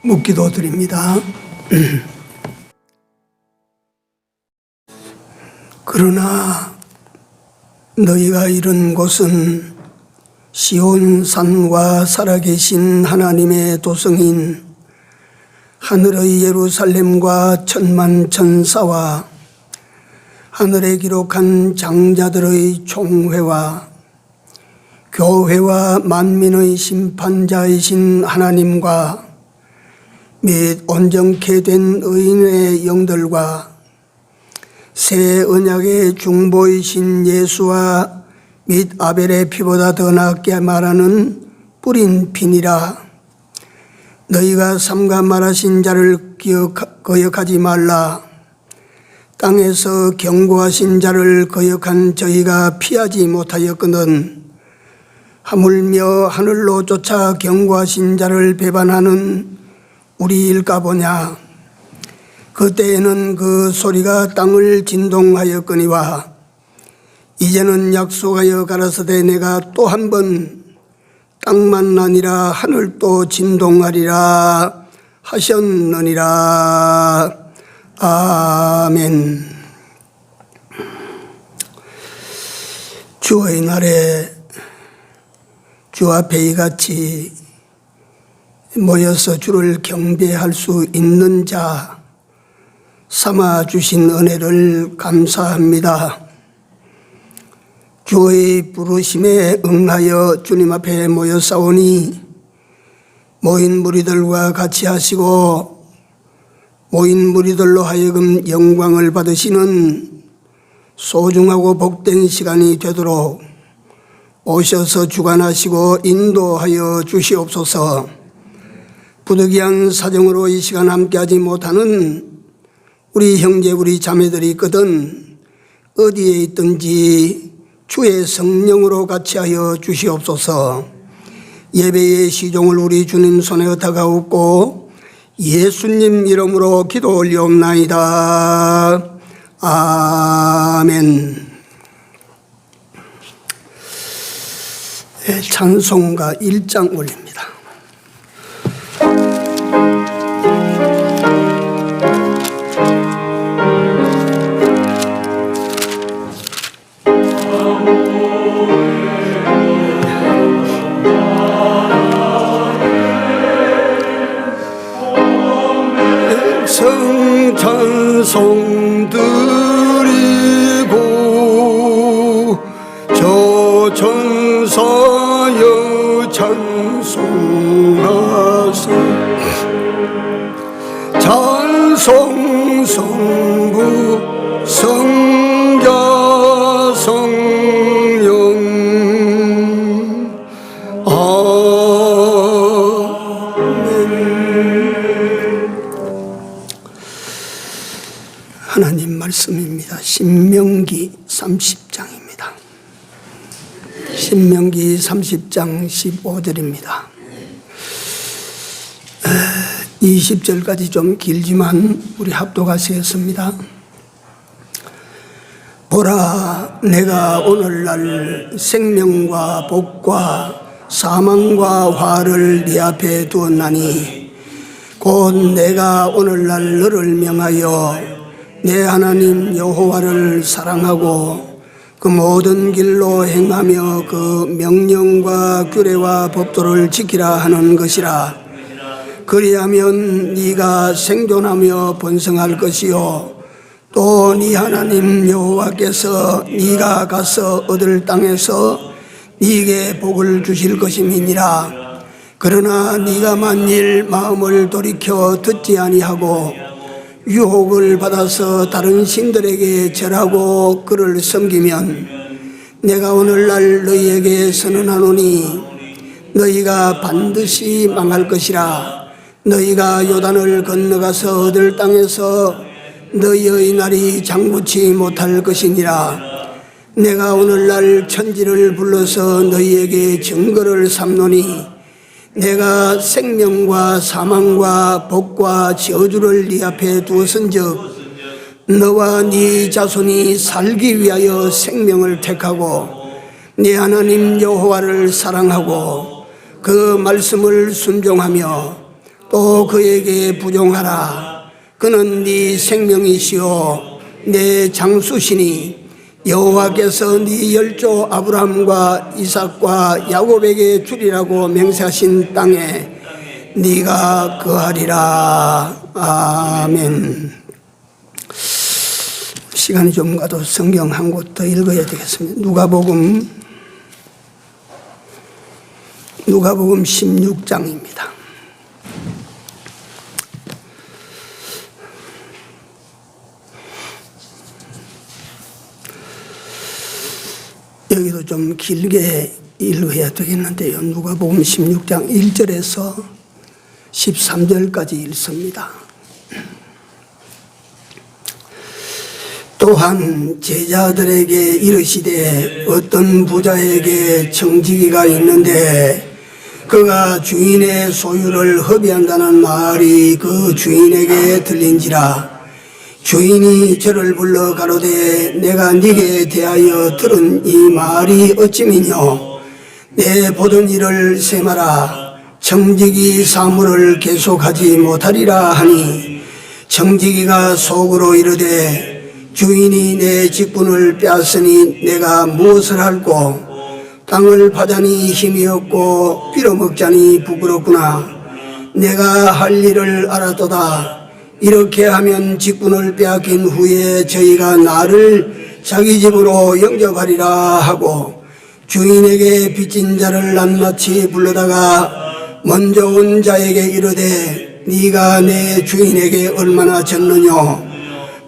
묵기도 드립니다. 그러나 너희가 이른 곳은 시온산과 살아계신 하나님의 도성인 하늘의 예루살렘과 천만 천사와 하늘에 기록한 장자들의 총회와 교회와 만민의 심판자이신 하나님과 및 온전케 된 의인의 영들과 새 언약의 중보이신 예수와 및 아벨의 피보다 더 낫게 말하는 뿌린 피니라. 너희가 삼가 말하신 자를 거역하지 말라. 땅에서 경고하신 자를 거역한 저희가 피하지 못하였거든 하물며 하늘로 쫓아 경고하신 자를 배반하는 우리일까 보냐. 그때에는 그 소리가 땅을 진동하였거니와 이제는 약속하여 가라사대 내가 또 한 번 땅만 아니라 하늘도 진동하리라 하셨느니라. 아멘. 주의 날에 주 앞에 이같이 모여서 주를 경배할 수 있는 자 삼아 주신 은혜를 감사합니다. 주의 부르심에 응하여 주님 앞에 모여 싸우니 모인 무리들과 같이 하시고 모인 무리들로 하여금 영광을 받으시는 소중하고 복된 시간이 되도록 오셔서 주관하시고 인도하여 주시옵소서. 부득이한 사정으로 이 시간 함께하지 못하는 우리 형제 우리 자매들이 있거든 어디에 있든지 주의 성령으로 같이 하여 주시옵소서. 예배의 시종을 우리 주님 손에 얻어가옵고 예수님 이름으로 기도 올리옵나이다. 아멘. 찬송가 1장 올립니다. 찬송 드리고 저 천사여 찬송하세. 찬송 성부 성자 성령 하나님 말씀입니다. 신명기 30장입니다. 신명기 30장 15절입니다. 20절까지 좀 길지만 우리 합독하시겠습니다. 보라, 내가 오늘날 생명과 복과 사망과 화를 네 앞에 두었나니 곧 내가 오늘날 너를 명하여 내 하나님 여호와를 사랑하고 그 모든 길로 행하며 그 명령과 규례와 법도를 지키라 하는 것이라. 그리하면 네가 생존하며 번성할 것이요 또 네 하나님 여호와께서 네가 가서 얻을 땅에서 네게 복을 주실 것임이니라. 그러나 네가 만일 마음을 돌이켜 듣지 아니하고 유혹을 받아서 다른 신들에게 절하고 그를 섬기면 내가 오늘날 너희에게 선언하노니 너희가 반드시 망할 것이라. 너희가 요단을 건너가서 얻을 땅에서 너희의 날이 장붙지 못할 것이니라. 내가 오늘날 천지를 불러서 너희에게 증거를 삼노니 내가 생명과 사망과 복과 저주를 네 앞에 두었은즉 너와 네 자손이 살기 위하여 생명을 택하고 네 하나님 여호와를 사랑하고 그 말씀을 순종하며 또 그에게 부종하라. 그는 네 생명이시오 내 장수시니 여호와께서 네 열조 아브라함과 이삭과 야곱에게 주리라고 맹세하신 땅에 네가 거하리라. 아멘. 시간이 좀 가도 성경 한 곳 더 읽어야 되겠습니다. 누가복음 16장입니다. 여기도 좀 길게 읽어야 되겠는데요. 누가복음 16장 1절에서 13절까지 읽습니다. 또한 제자들에게 이르시되 어떤 부자에게 청지기가 있는데 그가 주인의 소유를 허비한다는 말이 그 주인에게 들린지라. 주인이 저를 불러 가로되 내가 네게 대하여 들은 이 말이 어찌미뇨. 내 보던 일을 세마라. 청지기 사물을 계속하지 못하리라 하니 청지기가 속으로 이르되 주인이 내 직분을 빼앗으니 내가 무엇을 할꼬. 땅을 파자니 힘이 없고 빌어먹자니 부끄럽구나. 내가 할 일을 알았도다. 이렇게 하면 직분을 빼앗긴 후에 저희가 나를 자기 집으로 영접하리라 하고 주인에게 빚진 자를 낱낱이 불러다가 먼저 온 자에게 이르되 네가 내 주인에게 얼마나 졌느뇨.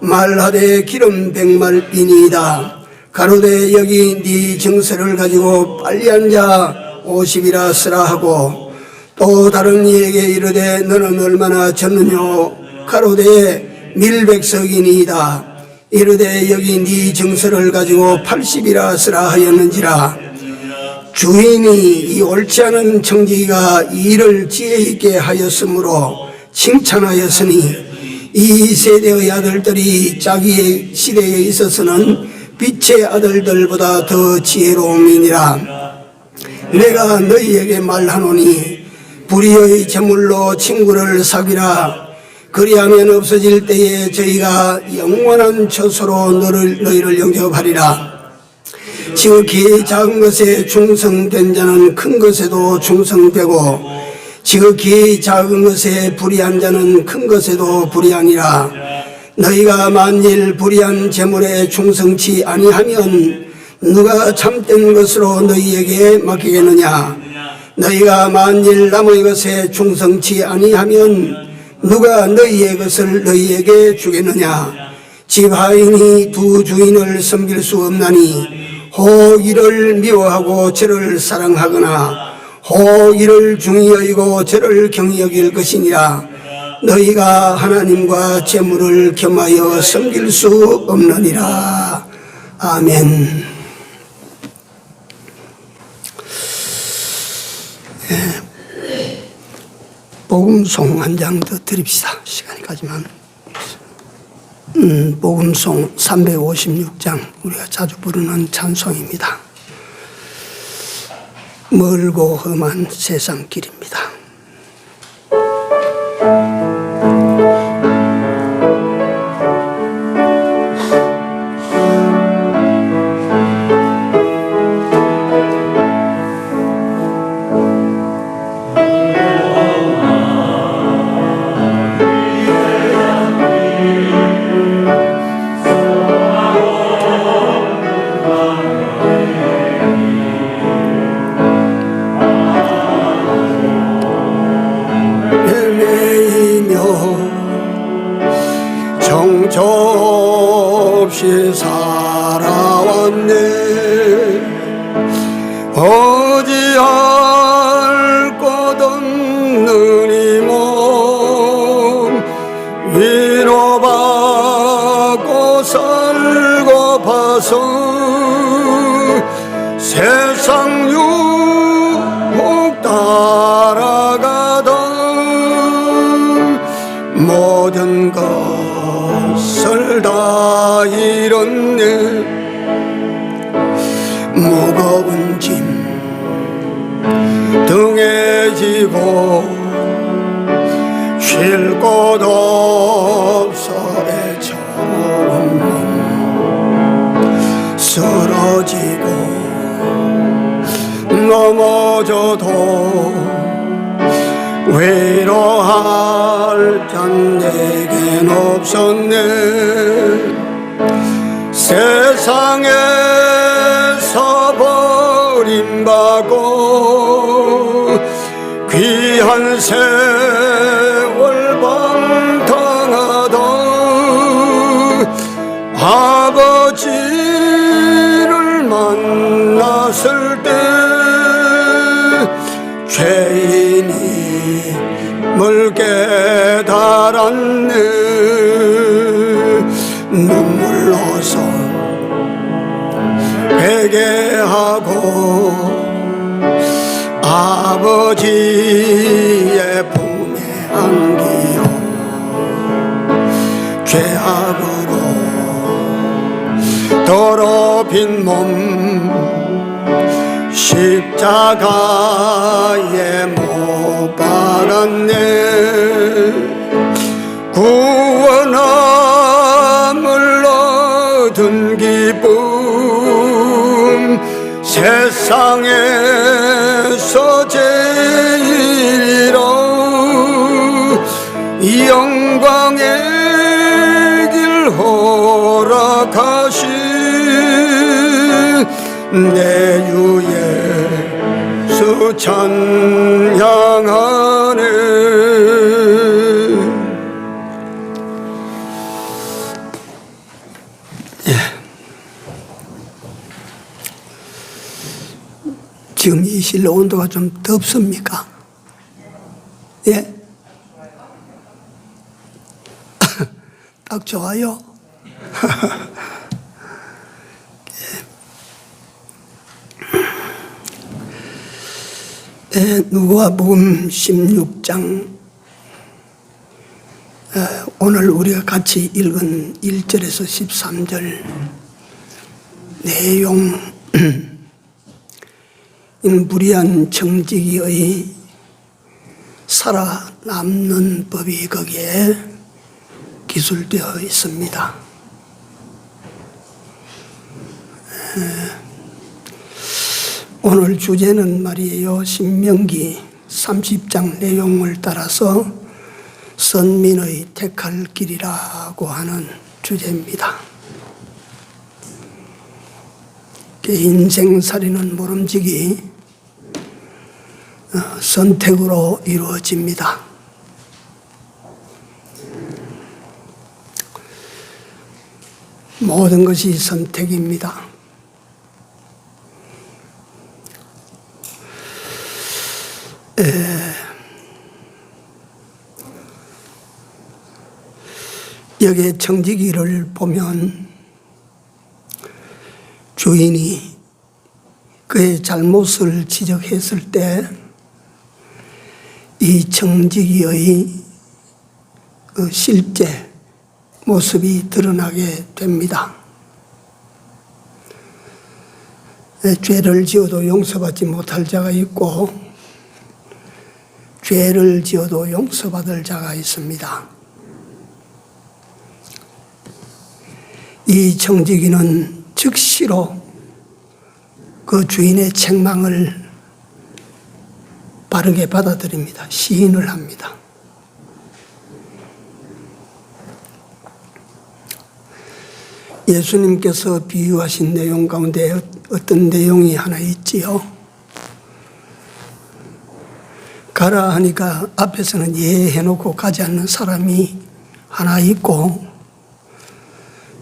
말하되 기름 100말이니이다. 가로되 여기 네 증서를 가지고 빨리 앉아 50이라 쓰라 하고 또 다른 이에게 이르되 너는 얼마나 졌느뇨. 가로되 밀백석이니이다. 이르되 여기 네 증서를 가지고 80이라 쓰라 하였는지라. 주인이 이 옳지 않은 청지기가 이 일을 지혜 있게 하였으므로 칭찬하였으니 이 세대의 아들들이 자기의 시대에 있어서는 빛의 아들들보다 더 지혜로움이니라. 내가 너희에게 말하노니 불의의 제물로 친구를 사귀라. 그리하면 없어질 때에 저희가 영원한 처소로 너희를 영접하리라. 지극히 작은 것에 충성된 자는 큰 것에도 충성되고 지극히 작은 것에 불의한 자는 큰 것에도 불의하니라. 너희가 만일 불의한 제물에 충성치 아니하면 누가 참된 것으로 너희에게 맡기겠느냐. 너희가 만일 남의 것에 충성치 아니하면 누가 너희의 것을 너희에게 주겠느냐. 집 하인이 두 주인을 섬길 수 없나니 혹 이를 미워하고 저를 사랑하거나 혹 이를 중히 여기고 저를 경히 여길 것이니라. 너희가 하나님과 재물을 겸하여 섬길 수 없느니라. 아멘. 복음송 한 장 더 드립시다. 시간이 가지만. 복음송 356장 우리가 자주 부르는 찬송입니다. 멀고 험한 세상길입니다. 정처없이 살아왔네. 어찌할 것 없는 이 몸 위로받고 살고 봐서 세상 유혹 따라가던 모든 것을 다 잃었네. 무거운 짐 등에 지고 쉴 곳 없어 애처로운 몸 쓰러지고 넘어져도 위로할 잔 내겐 없었네. 세상에서 버림받고 귀한 세월 방탕하던 아버지를 만났을 때 죄인이 물 깨달았네. 눈물로서 회개하고 아버지의 품에 안기어 죄악으로 더럽힌 몸 십자가에 못 박았네. 구원함을 얻은 기쁨 세상에서 제일이라. 영광의 길 허락하신 내 주 예수 찬양하네. 지금 이 실내 온도가 좀 덥습니까? 예? 딱 좋아요. 누가복음 16장 오늘 우리가 같이 읽은 1절에서 13절 내용 무리한 청지기의 살아남는 법이 거기에 기술되어 있습니다. 오늘 주제는 말이에요, 신명기 30장 내용을 따라서 선민의 택할 길이라고 하는 주제입니다. 인생살이는 모름지기 선택으로 이루어집니다. 모든 것이 선택입니다. 여기에 청지기를 보면 주인이 그의 잘못을 지적했을 때 이 청지기의 그 실제 모습이 드러나게 됩니다. 죄를 지어도 용서받지 못할 자가 있고 죄를 지어도 용서받을 자가 있습니다. 이 청지기는 즉시로 그 주인의 책망을 바르게 받아들입니다. 시인을 합니다. 예수님께서 비유하신 내용 가운데 어떤 내용이 하나 있지요. 가라 하니까 앞에서는 예 해놓고 가지 않는 사람이 하나 있고,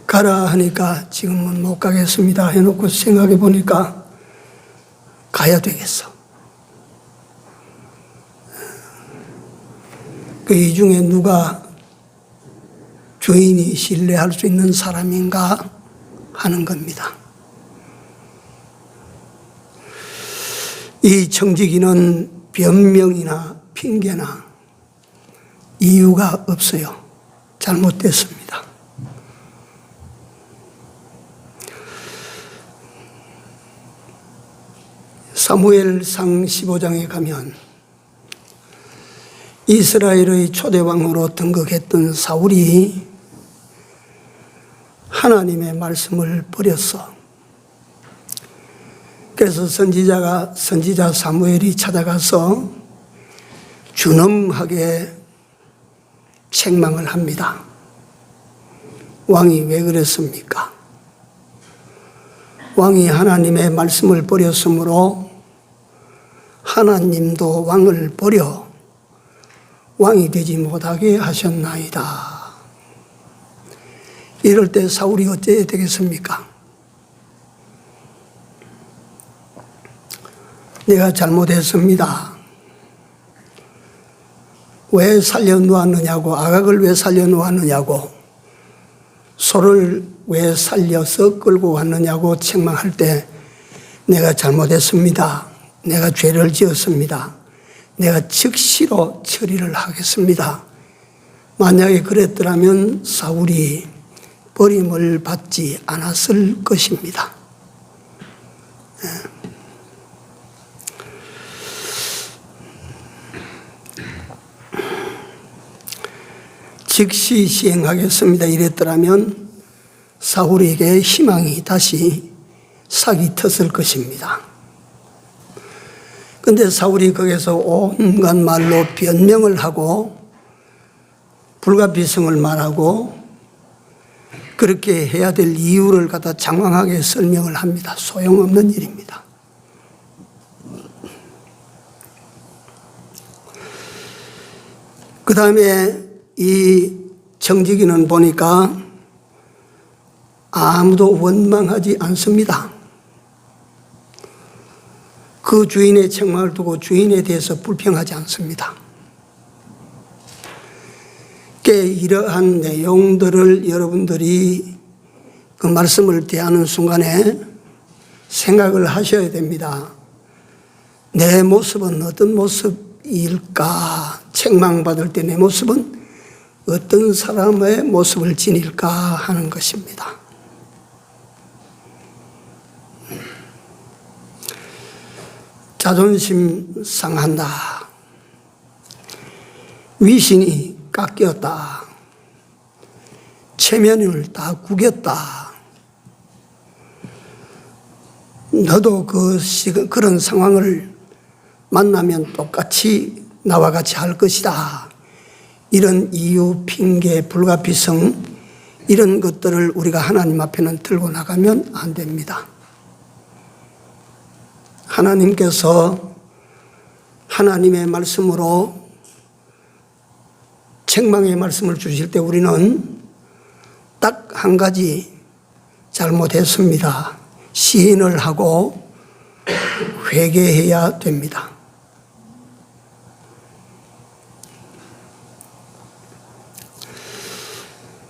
가라 하니까 지금은 못 가겠습니다 해놓고 생각해 보니까 가야 되겠어. 그 이 중에 누가 주인이 신뢰할 수 있는 사람인가 하는 겁니다. 이 청지기는 변명이나 핑계나 이유가 없어요. 잘못됐습니다. 사무엘상 15장에 가면 이스라엘의 초대왕으로 등극했던 사울이 하나님의 말씀을 버렸어. 그래서 선지자 사무엘이 찾아가서 준엄하게 책망을 합니다. 왕이 왜 그랬습니까? 왕이 하나님의 말씀을 버렸으므로 하나님도 왕을 버려 왕이 되지 못하게 하셨나이다. 이럴 때 사울이 어찌해야 되겠습니까? 내가 잘못했습니다. 왜 살려놓았느냐고, 아각을 왜 살려놓았느냐고, 소를 왜 살려서 끌고 왔느냐고 책망할 때 내가 잘못했습니다. 내가 죄를 지었습니다. 내가 즉시로 처리를 하겠습니다. 만약에 그랬더라면 사울이 버림을 받지 않았을 것입니다. 즉시 시행하겠습니다. 이랬더라면 사울에게 희망이 다시 싹이 텄을 것입니다. 그런데 사울이 거기서 온갖 말로 변명을 하고 불가피성을 말하고 그렇게 해야 될 이유를 갖다 장황하게 설명을 합니다. 소용없는 일입니다. 그 다음에 이 청지기는 보니까 아무도 원망하지 않습니다. 그 주인의 책망을 두고 주인에 대해서 불평하지 않습니다. 이러한 내용들을 여러분들이 그 말씀을 대하는 순간에 생각을 하셔야 됩니다. 내 모습은 어떤 모습일까? 책망받을 때 내 모습은 어떤 사람의 모습을 지닐까 하는 것입니다. 자존심 상한다. 위신이 깎였다. 체면을 다 구겼다. 너도 그런 상황을 만나면 똑같이 나와 같이 할 것이다. 이런 이유, 핑계, 불가피성 이런 것들을 우리가 하나님 앞에는 들고 나가면 안 됩니다. 하나님께서 하나님의 말씀으로 책망의 말씀을 주실 때 우리는 딱 한 가지 잘못했습니다. 시인을 하고 회개해야 됩니다.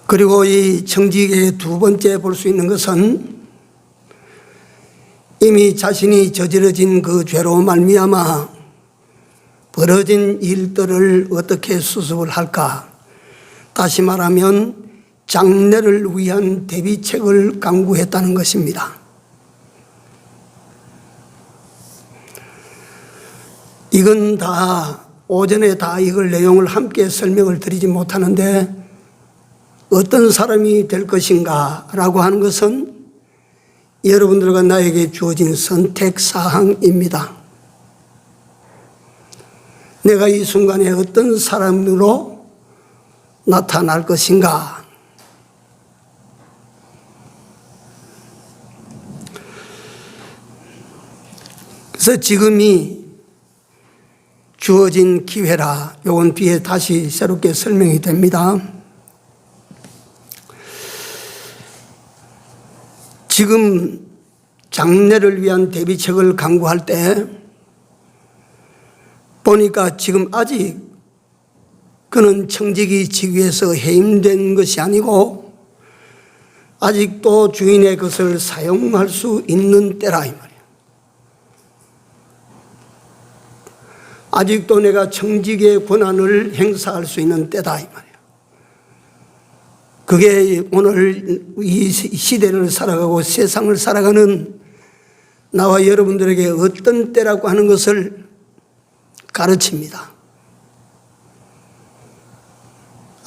그리고 이 청지기의 두 번째 볼 수 있는 것은 이미 자신이 저지러진 그 죄로 말미암아 벌어진 일들을 어떻게 수습을 할까? 다시 말하면 장래를 위한 대비책을 강구했다는 것입니다. 이건 다 오전에 다 이걸 내용을 함께 설명을 드리지 못하는데 어떤 사람이 될 것인가 라고 하는 것은 여러분들과 나에게 주어진 선택사항입니다. 내가 이 순간에 어떤 사람으로 나타날 것인가. 그래서 지금이 주어진 기회라. 요건 뒤에 다시 새롭게 설명이 됩니다. 지금 장래를 위한 대비책을 강구할 때 보니까 지금 아직 그는 청지기 직위에서 해임된 것이 아니고 아직도 주인의 것을 사용할 수 있는 때라 이 말이에요. 아직도 내가 청지기의 권한을 행사할 수 있는 때다 이 말이에요. 그게 오늘 이 시대를 살아가고 세상을 살아가는 나와 여러분들에게 어떤 때라고 하는 것을 가르칩니다.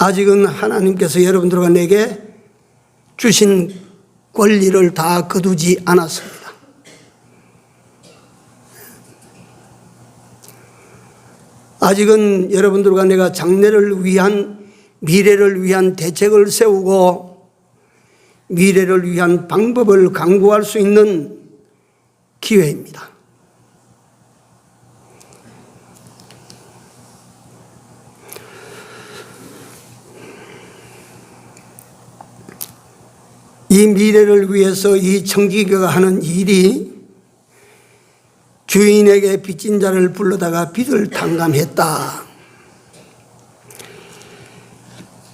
아직은 하나님께서 여러분들과 내게 주신 권리를 다 거두지 않았습니다. 아직은 여러분들과 내가 장래를 위한, 미래를 위한 대책을 세우고 미래를 위한 방법을 강구할 수 있는 기회입니다. 이 미래를 위해서 이 청지기가 하는 일이 주인에게 빚진 자를 불러다가 빚을 탕감했다.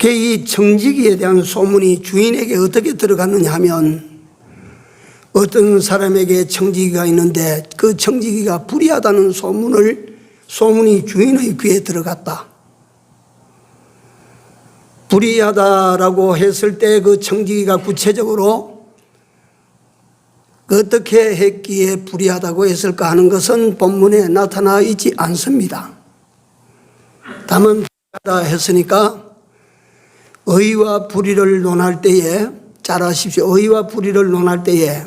이 청지기에 대한 소문이 주인에게 어떻게 들어갔느냐 하면, 어떤 사람에게 청지기가 있는데 그 청지기가 불의하다는 소문이 주인의 귀에 들어갔다. 불의하다라고 했을 때 그 청지기가 구체적으로 어떻게 했기에 불의하다고 했을까 하는 것은 본문에 나타나 있지 않습니다. 다만 불의하다 했으니까 의와 불의를 논할 때에, 잘 아십시오. 의와 불의를 논할 때에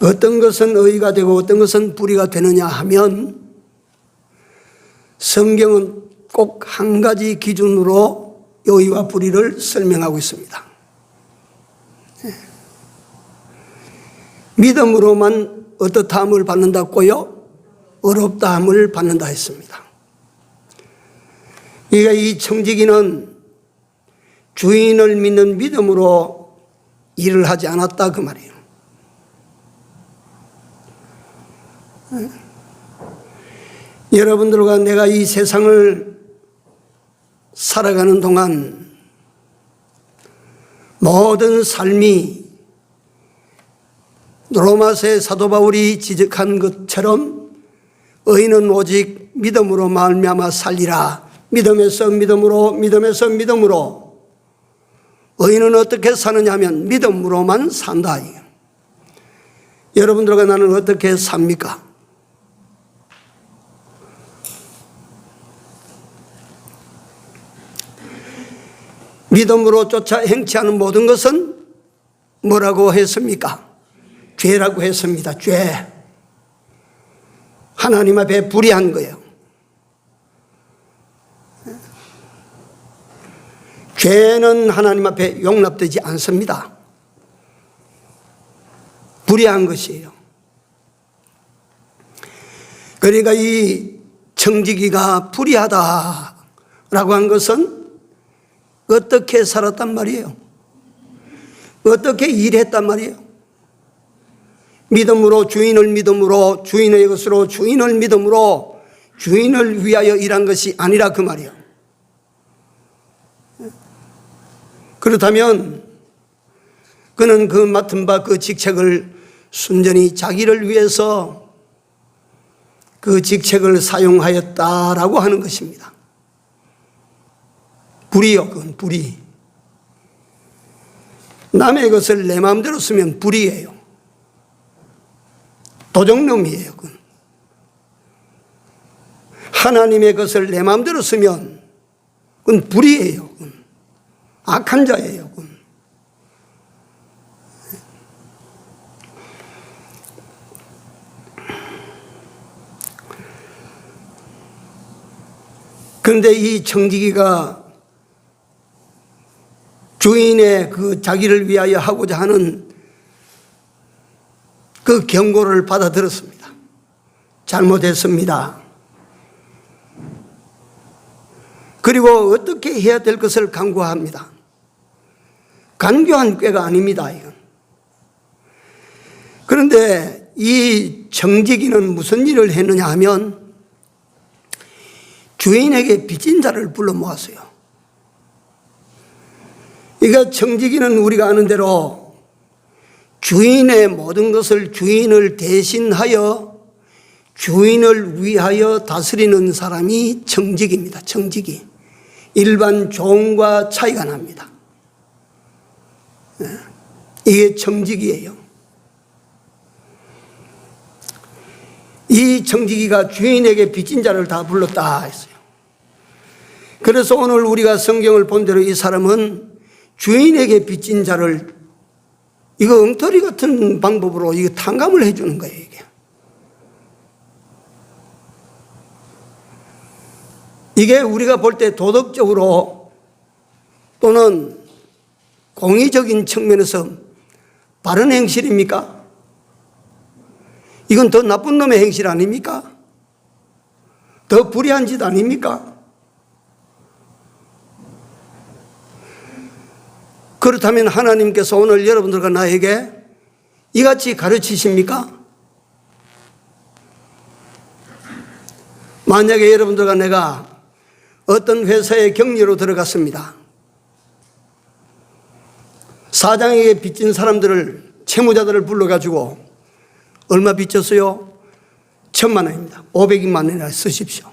어떤 것은 의가 되고 어떤 것은 불의가 되느냐 하면 성경은 꼭 한 가지 기준으로 의와 불의를 설명하고 있습니다. 믿음으로만 어떻다함을 받는다고요? 어렵다함을 받는다 했습니다. 그러니까 이 청지기는 주인을 믿는 믿음으로 일을 하지 않았다 그 말이에요. 여러분들과 내가 이 세상을 살아가는 동안 모든 삶이 로마서의 사도 바울이 지적한 것처럼 의인은 오직 믿음으로 말미암아 살리라. 믿음에서 믿음으로, 믿음에서 믿음으로. 의인은 어떻게 사느냐 하면 믿음으로만 산다. 여러분들과 나는 어떻게 삽니까? 믿음으로 쫓아 행치하는 모든 것은 뭐라고 했습니까? 죄라고 했습니다. 죄. 하나님 앞에 불의한 거예요. 죄는 하나님 앞에 용납되지 않습니다. 불의한 것이에요. 그러니까 이 청지기가 불의하다라고 한 것은 어떻게 살았단 말이에요? 어떻게 일했단 말이에요? 믿음으로, 주인을 믿음으로, 주인의 것으로, 주인을 믿음으로, 주인을 위하여 일한 것이 아니라 그 말이에요. 그렇다면 그는 그 맡은 바 그 직책을 순전히 자기를 위해서 그 직책을 사용하였다라고 하는 것입니다. 불의요, 그건 불의. 남의 것을 내 마음대로 쓰면 불의예요. 도적놈이에요, 그건. 하나님의 것을 내 마음대로 쓰면 그건 불의예요, 그건. 악한 자예요, 그건. 그런데 이 청지기가 주인의 그 자기를 위하여 하고자 하는 그 경고를 받아들였습니다. 잘못했습니다. 그리고 어떻게 해야 될 것을 간구합니다. 간교한 꾀가 아닙니다, 이건. 그런데 이 청지기는 무슨 일을 했느냐 하면 주인에게 빚진 자를 불러 모았어요. 그러니까 청지기는 우리가 아는 대로 주인의 모든 것을 주인을 대신하여 주인을 위하여 다스리는 사람이 청지기입니다. 청지기. 일반 종과 차이가 납니다. 이게 청지기예요. 이 청지기가 주인에게 빚진 자를 다 불렀다 했어요. 그래서 오늘 우리가 성경을 본 대로 이 사람은 주인에게 빚진 자를 이거 엉터리 같은 방법으로 이거 탕감을 해주는 거예요, 이게. 이게 우리가 볼 때 도덕적으로 또는 공의적인 측면에서 바른 행실입니까? 이건 더 나쁜 놈의 행실 아닙니까? 더 불의한 짓 아닙니까? 그렇다면 하나님께서 오늘 여러분들과 나에게 이같이 가르치십니까? 만약에 여러분들과 내가 어떤 회사에 격리로 들어갔습니다. 사장에게 빚진 사람들을, 채무자들을 불러가지고 얼마 빚졌어요? 1,000만 원입니다. 500만 원이나 쓰십시오.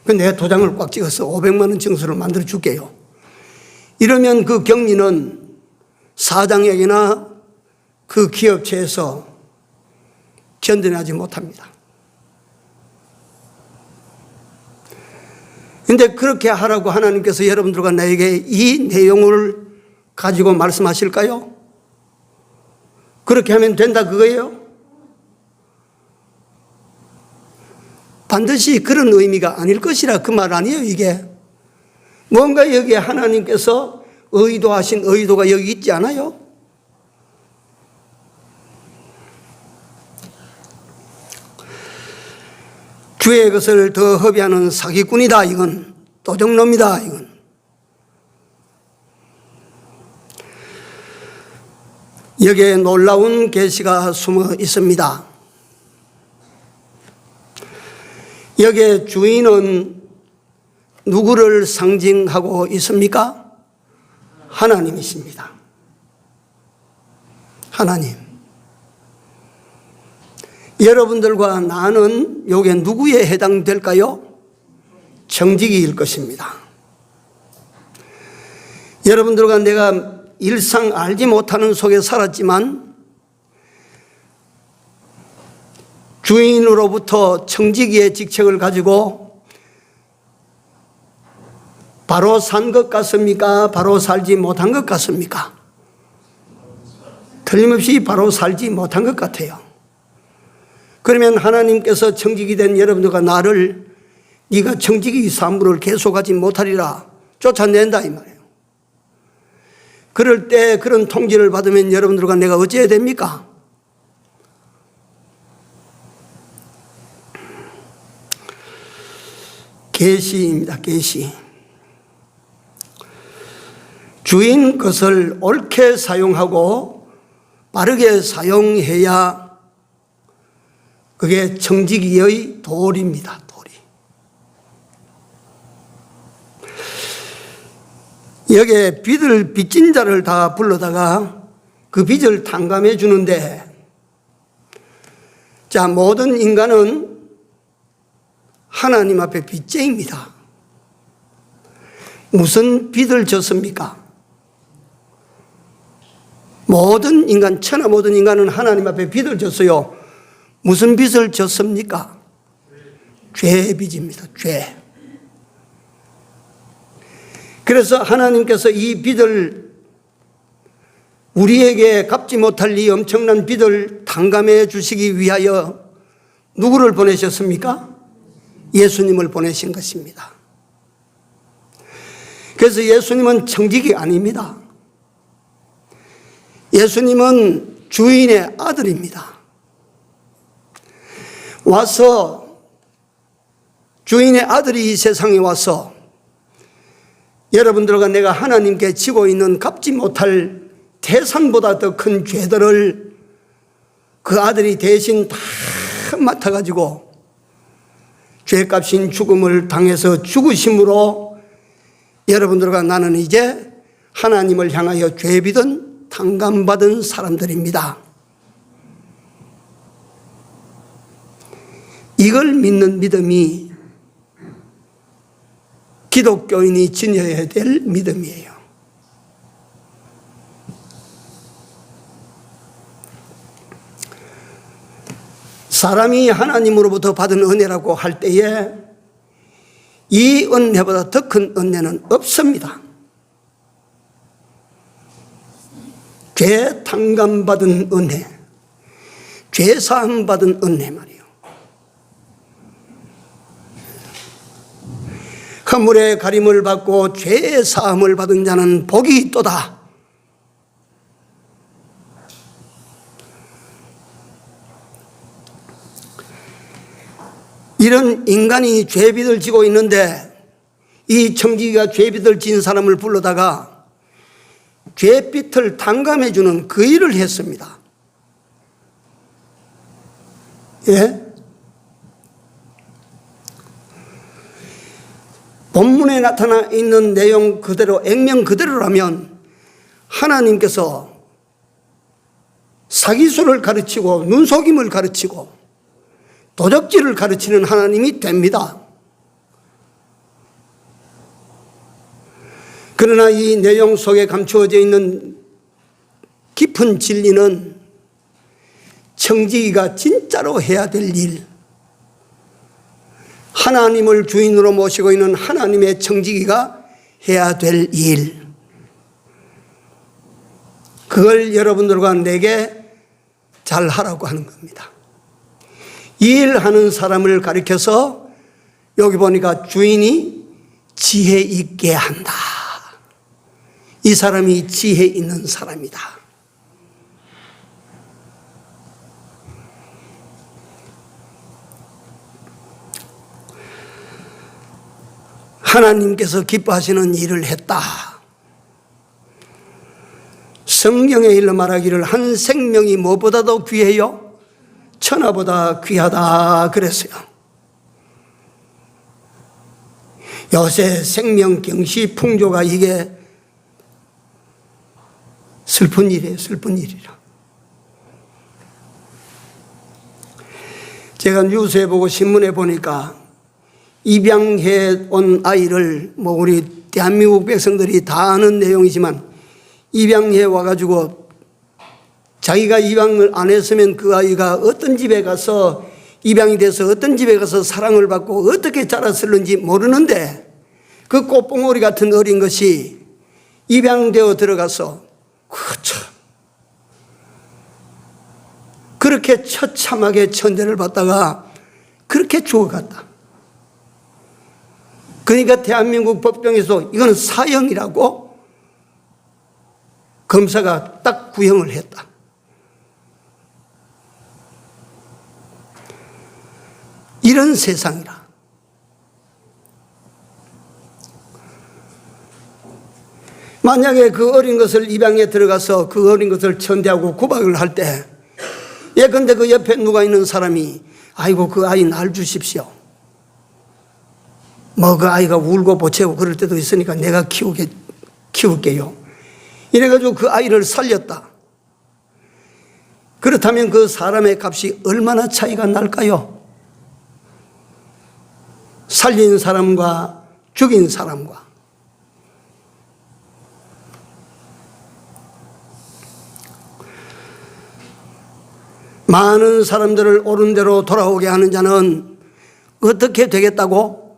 내가 도장을 꽉 찍어서 500만 원 증서를 만들어 줄게요. 이러면 그 격리는 사장에게나 그 기업체에서 견뎌내지 못합니다. 그런데 그렇게 하라고 하나님께서 여러분들과 나에게 이 내용을 가지고 말씀하실까요? 그렇게 하면 된다 그거예요? 반드시 그런 의미가 아닐 것이라 그 말 아니에요, 이게. 뭔가 여기에 하나님께서 의도하신 의도가 여기 있지 않아요? 주의 것을 더 허비하는 사기꾼이다, 이건. 도적놈이다, 이건. 여기에 놀라운 계시가 숨어 있습니다. 여기에 주인은 누구를 상징하고 있습니까? 하나님이십니다. 하나님. 여러분들과 나는 요게 누구에 해당될까요? 청지기일 것입니다. 여러분들과 내가 일상 알지 못하는 속에 살았지만 주인으로부터 청지기의 직책을 가지고 바로 산 것 같습니까? 바로 살지 못한 것 같습니까? 틀림없이 바로 살지 못한 것 같아요. 그러면 하나님께서 청지기 된 여러분들과 나를 네가 청지기 사무를 계속하지 못하리라 쫓아낸다 이 말이에요. 그럴 때 그런 통지를 받으면 여러분들과 내가 어찌해야 됩니까? 계시입니다. 계시. 주인 것을 옳게 사용하고 바르게 사용해야 그게 청지기의 도리입니다. 도리. 여기에 빚을 빚진 자를 다 불러다가 그 빚을 탕감해 주는데, 자, 모든 인간은 하나님 앞에 빚쟁입니다. 무슨 빚을 졌습니까? 모든 인간, 천하 모든 인간은 하나님 앞에 빚을 졌어요. 무슨 빚을 졌습니까? 죄의 빚입니다. 죄. 그래서 하나님께서 이 빚을, 우리에게 갚지 못할 이 엄청난 빚을 탕감해 주시기 위하여 누구를 보내셨습니까? 예수님을 보내신 것입니다. 그래서 예수님은 청지기 아닙니다. 예수님은 주인의 아들입니다. 와서 주인의 아들이 이 세상에 와서 여러분들과 내가 하나님께 지고 있는 갚지 못할 태산보다 더 큰 죄들을 그 아들이 대신 다 맡아가지고 죄값인 죽음을 당해서 죽으심으로 여러분들과 나는 이제 하나님을 향하여 죄빚은 탕감받은 사람들입니다. 이걸 믿는 믿음이 기독교인이 지녀야 될 믿음이에요. 사람이 하나님으로부터 받은 은혜라고 할 때에 이 은혜보다 더 큰 은혜는 없습니다. 죄 탕감받은 은혜, 죄 사함 받은 은혜 말이에요. 허물의 가림을 받고 죄 사함을 받은 자는 복이 있도다. 이런 인간이 죄빚을 지고 있는데 이 청지기가 죄빚을 진 사람을 불러다가 죄빚을 탕감해 주는 그 일을 했습니다. 예? 본문에 나타나 있는 내용 그대로 액면 그대로라면 하나님께서 사기술을 가르치고 눈속임을 가르치고 도적질을 가르치는 하나님이 됩니다. 그러나 이 내용 속에 감추어져 있는 깊은 진리는 청지기가 진짜로 해야 될 일, 하나님을 주인으로 모시고 있는 하나님의 청지기가 해야 될 일, 그걸 여러분들과 내게 잘 하라고 하는 겁니다. 일하는 사람을 가리켜서 여기 보니까 주인이 지혜 있게 한다. 이 사람이 지혜 있는 사람이다. 하나님께서 기뻐하시는 일을 했다. 성경에 일러 말하기를 한 생명이 무엇보다도 귀해요? 천하보다 귀하다 그랬어요. 요새 생명경시 풍조가 이게 슬픈 일이에요. 슬픈 일이라. 제가 뉴스에 보고 신문에 보니까 입양해 온 아이를 우리 대한민국 백성들이 다 아는 내용이지만 입양해 와가지고 자기가 입양을 안 했으면 그 아이가 어떤 집에 가서 입양이 돼서 어떤 집에 가서 사랑을 받고 어떻게 자랐을는지 모르는데 그 꽃봉오리 같은 어린 것이 입양되어 들어가서 그렇게 처참하게 천대를 받다가 그렇게 죽어갔다. 그러니까 대한민국 법정에서 이건 사형이라고 검사가 딱 구형을 했다. 이런 세상이라. 만약에 그 어린 것을 입양에 들어가서 그 어린 것을 천대하고 구박을 할 때 예컨대 그 옆에 누가 있는 사람이 아이고 그 아이 날 주십시오. 그 아이가 울고 보채고 그럴 때도 있으니까 내가 키울게요. 이래가지고 그 아이를 살렸다. 그렇다면 그 사람의 값이 얼마나 차이가 날까요? 살린 사람과 죽인 사람과. 많은 사람들을 옳은 대로 돌아오게 하는 자는 어떻게 되겠다고?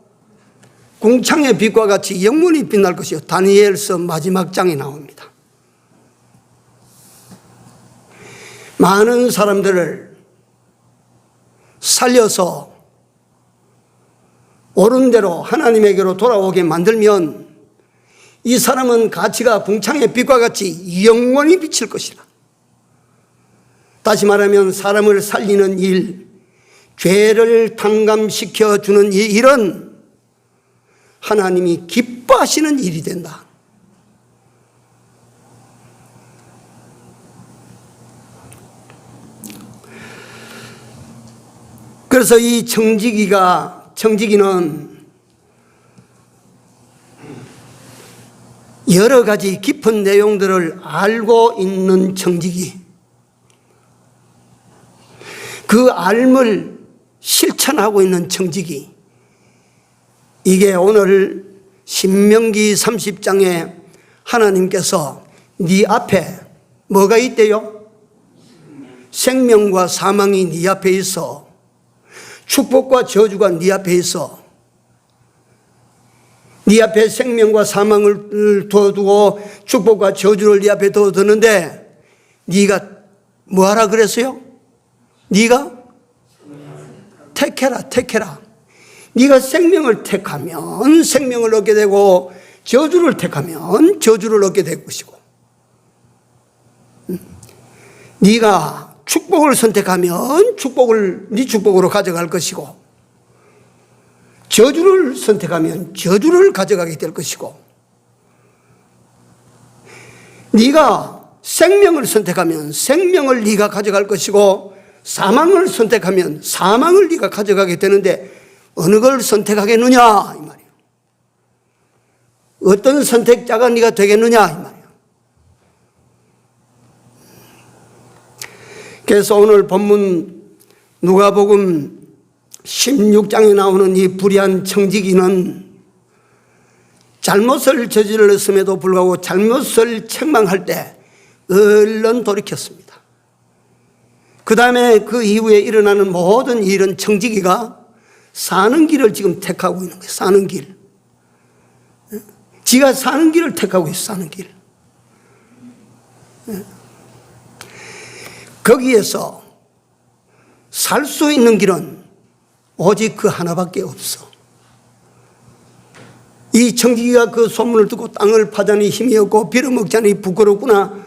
궁창의 빛과 같이 영원히 빛날 것이요. 다니엘서 마지막 장에 나옵니다. 많은 사람들을 살려서 옳은 대로 하나님에게로 돌아오게 만들면 이 사람은 가치가 궁창의 빛과 같이 영원히 비칠 것이라. 다시 말하면 사람을 살리는 일, 죄를 탕감시켜 주는 이 일은 하나님이 기뻐하시는 일이 된다. 그래서 이 청지기는 여러 가지 깊은 내용들을 알고 있는 청지기, 그 알을 실천하고 있는 청지기, 이게 오늘 신명기 30장에 하나님께서 네 앞에 뭐가 있대요? 생명과 사망이 네 앞에 있어. 축복과 저주가 네 앞에 있어. 네 앞에 생명과 사망을 두어두고 축복과 저주를 네 앞에 두어두는데 네가 뭐하라 그랬어요? 네가 택해라. 네가 생명을 택하면 생명을 얻게 되고 저주를 택하면 저주를 얻게 될 것이고, 네가 축복을 선택하면 축복을 네 축복으로 가져갈 것이고, 저주를 선택하면 저주를 가져가게 될 것이고, 네가 생명을 선택하면 생명을 네가 가져갈 것이고, 사망을 선택하면 사망을 네가 가져가게 되는데 어느 걸 선택하겠느냐 이 말이에요. 어떤 선택자가 네가 되겠느냐 이 말이에요. 그래서 오늘 본문 누가복음 16장에 나오는 이 불의한 청지기는 잘못을 저질렀음에도 불구하고 잘못을 책망할 때 얼른 돌이켰습니다. 그 다음에 그 이후에 일어나는 모든 일은 청지기가 사는 길을 지금 택하고 있는 거예요. 사는 길. 지가 사는 길을 택하고 있어. 사는 길. 거기에서 살 수 있는 길은 오직 그 하나밖에 없어. 이 청지기가 그 소문을 듣고 땅을 파자니 힘이 없고 빌어먹자니 부끄럽구나.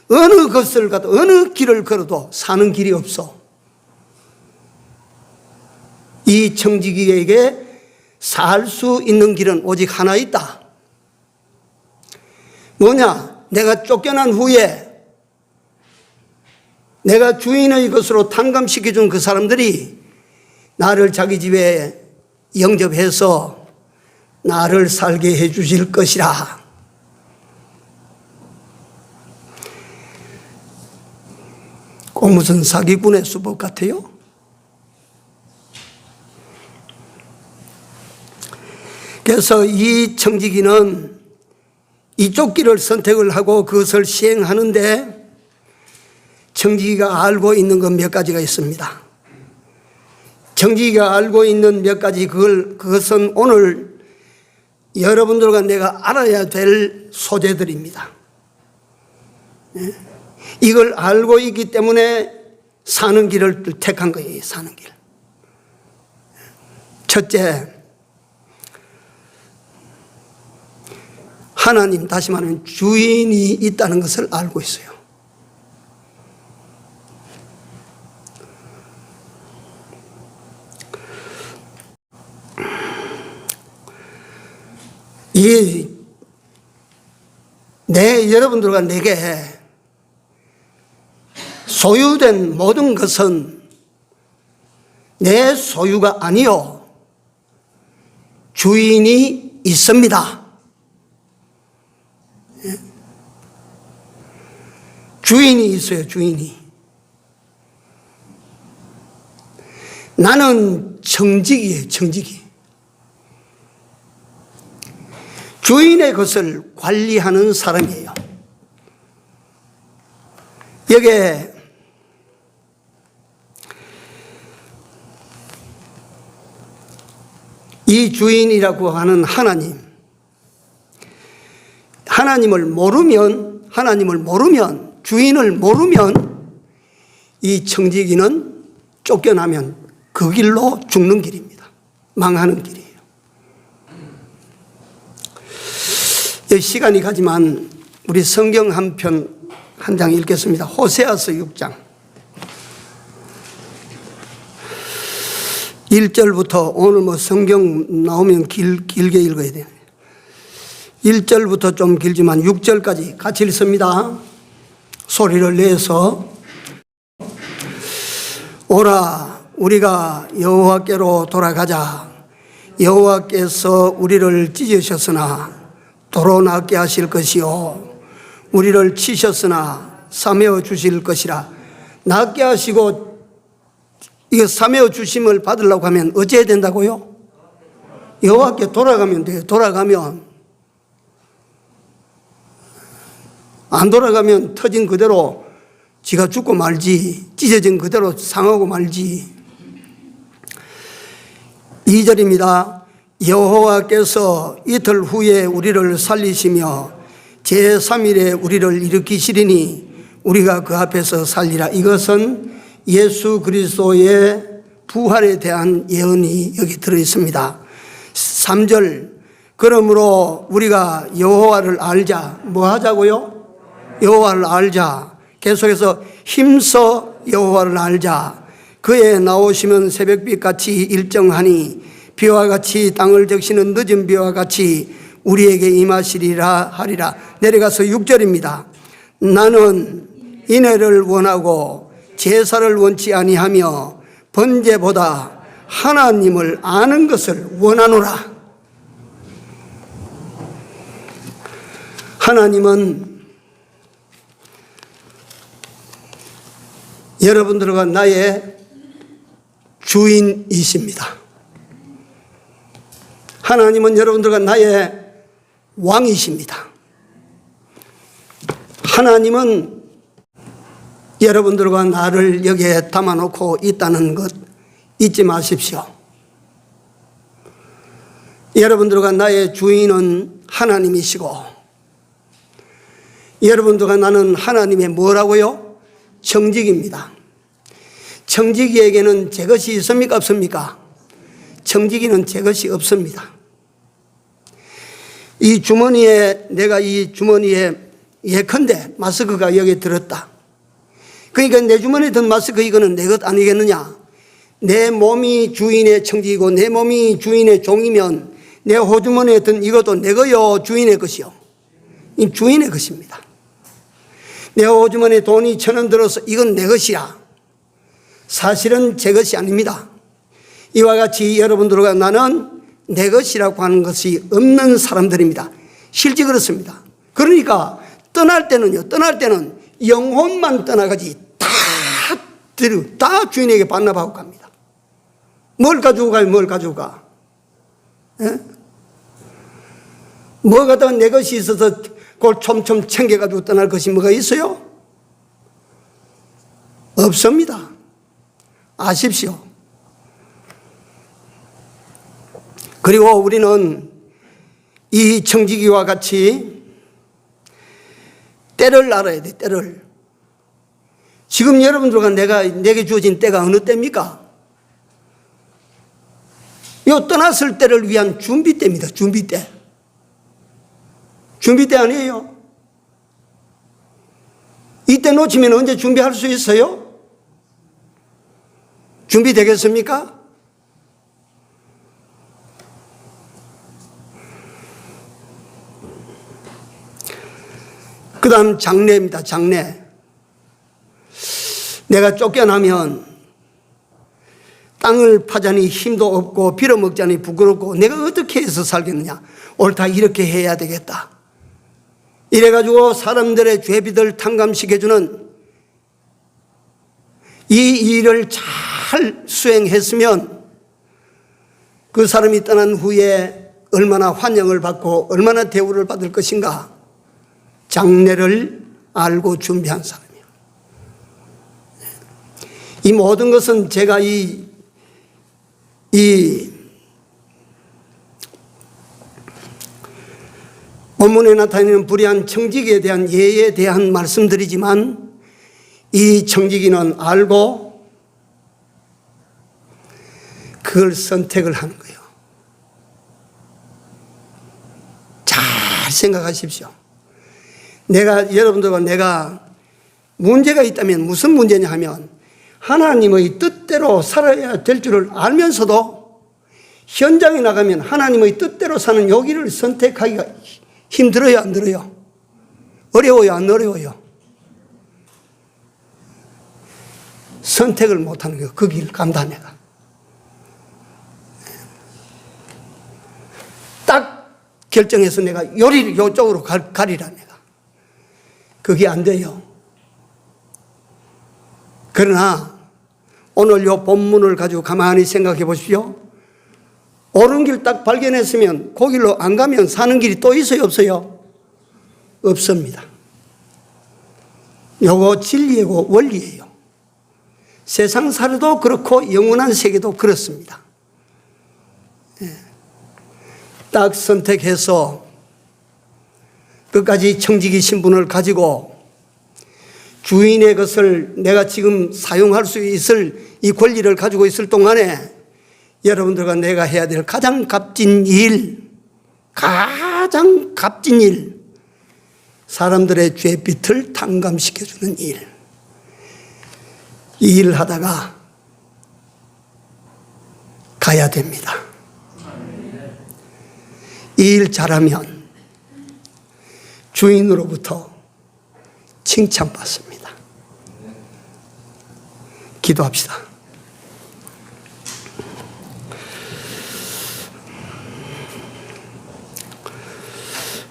어느 것을 가도 어느 길을 걸어도 사는 길이 없어. 이 청지기에게 살 수 있는 길은 오직 하나 있다. 뭐냐? 내가 쫓겨난 후에 내가 주인의 것으로 탕감시켜준 그 사람들이 나를 자기 집에 영접해서 나를 살게 해 주실 것이라. 꼭 무슨 사기꾼의 수법 같아요? 그래서 이 청지기는 이쪽 길을 선택을 하고 그것을 시행하는데 청지기가 알고 있는 것 몇 가지가 있습니다. 청지기가 알고 있는 몇 가지, 그것은 오늘 여러분들과 내가 알아야 될 소재들입니다. 이걸 알고 있기 때문에 사는 길을 택한 거예요. 사는 길. 첫째, 하나님, 다시 말하면 주인이 있다는 것을 알고 있어요. 여러분들과 내게 소유된 모든 것은 내 소유가 아니요 주인이 있습니다. 주인이 있어요. 주인이. 나는 청지기예요. 청지기. 주인의 것을 관리하는 사람이에요. 여기에 이 주인이라고 하는 하나님을 모르면, 주인을 모르면 이 청지기는 쫓겨나면 그 길로 죽는 길입니다. 망하는 길이에요. 시간이 가지만 우리 성경 한 장 읽겠습니다. 호세아서 6장 1절부터, 오늘 뭐 성경 나오면 길게 읽어야 돼요. 1절부터 좀 길지만 6절까지 같이 읽습니다. 소리를 내서 오라 우리가 여호와께로 돌아가자. 여호와께서 우리를 찢으셨으나 도로 낫게 하실 것이요 우리를 치셨으나 사매어 주실 것이라. 낫게 하시고 이거 사매어 주심을 받으려고 하면 어찌해야 된다고요? 여호와께 돌아가면 돼요. 돌아가면. 안 돌아가면 터진 그대로 지가 죽고 말지, 찢어진 그대로 상하고 말지. 2절입니다. 여호와께서 이틀 후에 우리를 살리시며 제3일에 우리를 일으키시리니 우리가 그 앞에서 살리라. 이것은 예수 그리스도의 부활에 대한 예언이 여기 들어 있습니다. 3절, 그러므로 우리가 여호와를 알자. 뭐 하자고요? 여호와를 알자. 계속해서 힘써 여호와를 알자. 그의 나오시면 새벽빛같이 일정하니 비와 같이 땅을 적시는 늦은 비와 같이 우리에게 임하시리라 하리라. 내려가서 6절입니다. 나는 인애를 원하고 제사를 원치 아니하며 번제보다 하나님을 아는 것을 원하노라. 하나님은 여러분들과 나의 주인이십니다. 하나님은 여러분들과 나의 왕이십니다. 하나님은 여러분들과 나를 여기에 담아놓고 있다는 것 잊지 마십시오. 여러분들과 나의 주인은 하나님이시고, 여러분들과 나는 하나님의 뭐라고요? 청지기입니다. 청지기에게는 제 것이 있습니까? 없습니까? 청지기는 제 것이 없습니다. 이 주머니에, 내가 이 주머니에 예컨대 마스크가 여기 들었다. 그러니까 내 주머니에 든 마스크 이거는 내 것 아니겠느냐? 내 몸이 주인의 청지기고 내 몸이 주인의 종이면 내 호주머니에 든 이것도 내 거요, 주인의 것이요? 이 주인의 것입니다. 내 호주머니에 돈이 1,000원 들어서 이건 내 것이야. 사실은 제 것이 아닙니다. 이와 같이 여러분들과 나는 내 것이라고 하는 것이 없는 사람들입니다. 실제 그렇습니다. 그러니까 떠날 때는 영혼만 떠나가지 다 주인에게 반납하고 갑니다. 뭘 가지고 가요? 뭘 가지고 가? 예? 뭐 갖다가 내 것이 있어서 그걸 촘촘 챙겨가지고 떠날 것이 뭐가 있어요? 없습니다. 아십시오. 그리고 우리는 이 청지기와 같이 때를 알아야 돼, 때를. 지금 여러분들과 내게 주어진 때가 어느 때입니까? 요 떠났을 때를 위한 준비 때입니다. 준비 때. 준비 때 아니에요. 이때 놓치면 언제 준비할 수 있어요? 준비되겠습니까? 그 다음 장래입니다. 장래. 내가 쫓겨나면 땅을 파자니 힘도 없고 빌어먹자니 부끄럽고 내가 어떻게 해서 살겠느냐. 옳다, 이렇게 해야 되겠다. 이래가지고 사람들의 죄비들 탕감시켜주는 이 일을 잘 수행했으면 그 사람이 떠난 후에 얼마나 환영을 받고 얼마나 대우를 받을 것인가. 장래를 알고 준비한 사람이에요. 이 모든 것은 제가 이 본문에 나타내는 불의한 청지기에 대한 예에 대한 말씀드리지만 이 청지기는 알고 그걸 선택을 하는 거예요. 잘 생각하십시오. 여러분들과 내가 문제가 있다면 무슨 문제냐 하면 하나님의 뜻대로 살아야 될 줄을 알면서도 현장에 나가면 하나님의 뜻대로 사는 여기를 선택하기가 힘들어요, 안 들어요? 어려워요, 안 어려워요? 선택을 못하는 거예요. 그 길을 간다, 내가. 딱 결정해서 내가 요리를 이쪽으로 가리라, 내가. 그게 안 돼요. 그러나 오늘 이 본문을 가지고 가만히 생각해 보십시오. 옳은 길 딱 발견했으면 그 길로 안 가면 사는 길이 또 있어요, 없어요? 없습니다. 요거 진리이고 원리예요. 세상 살이도 그렇고 영원한 세계도 그렇습니다. 딱 선택해서 끝까지 청지기 신분을 가지고 주인의 것을 내가 지금 사용할 수 있을 이 권리를 가지고 있을 동안에 여러분들과 내가 해야 될 가장 값진 일, 사람들의 죄빛을 탕감시켜주는 일. 이 일을 하다가 가야 됩니다. 이 일 잘하면 주인으로부터 칭찬받습니다. 기도합시다.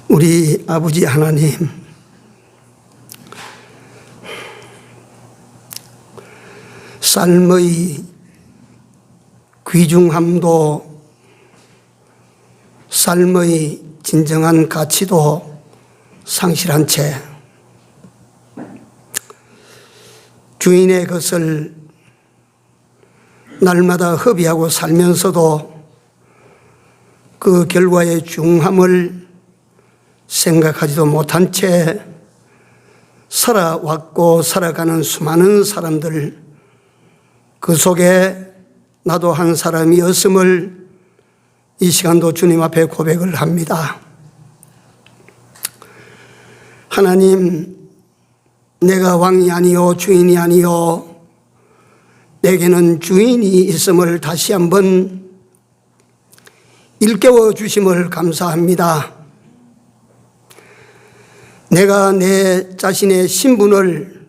우리 아버지 하나님, 삶의 귀중함도 삶의 진정한 가치도 상실한 채 주인의 것을 날마다 허비하고 살면서도 그 결과의 중함을 생각하지도 못한 채 살아왔고 살아가는 수많은 사람들, 그 속에 나도 한 사람이었음을 이 시간도 주님 앞에 고백을 합니다. 하나님, 내가 왕이 아니요 주인이 아니요 내게는 주인이 있음을 다시 한번 일깨워 주심을 감사합니다. 내가 내 자신의 신분을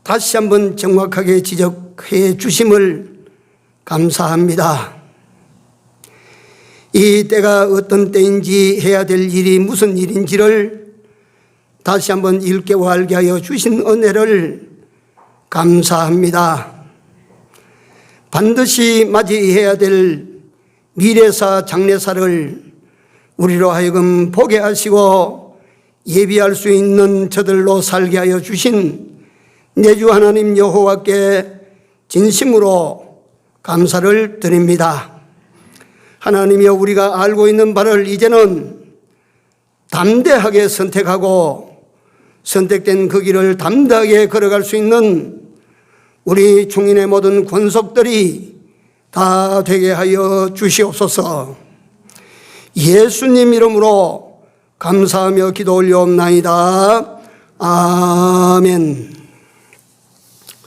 다시 한번 정확하게 지적해 주심을 감사합니다. 이 때가 어떤 때인지 해야 될 일이 무슨 일인지를 다시 한번 일깨워 알게 하여 주신 은혜를 감사합니다. 반드시 맞이해야 될 미래사 장래사를 우리로 하여금 보게 하시고 예비할 수 있는 저들로 살게 하여 주신 내 주 하나님 여호와께 진심으로 감사를 드립니다. 하나님이여, 우리가 알고 있는 바를 이제는 담대하게 선택하고 선택된 그 길을 담대하게 걸어갈 수 있는 우리 중인의 모든 권속들이 다 되게 하여 주시옵소서. 예수님 이름으로 감사하며 기도 올려옵나이다. 아멘.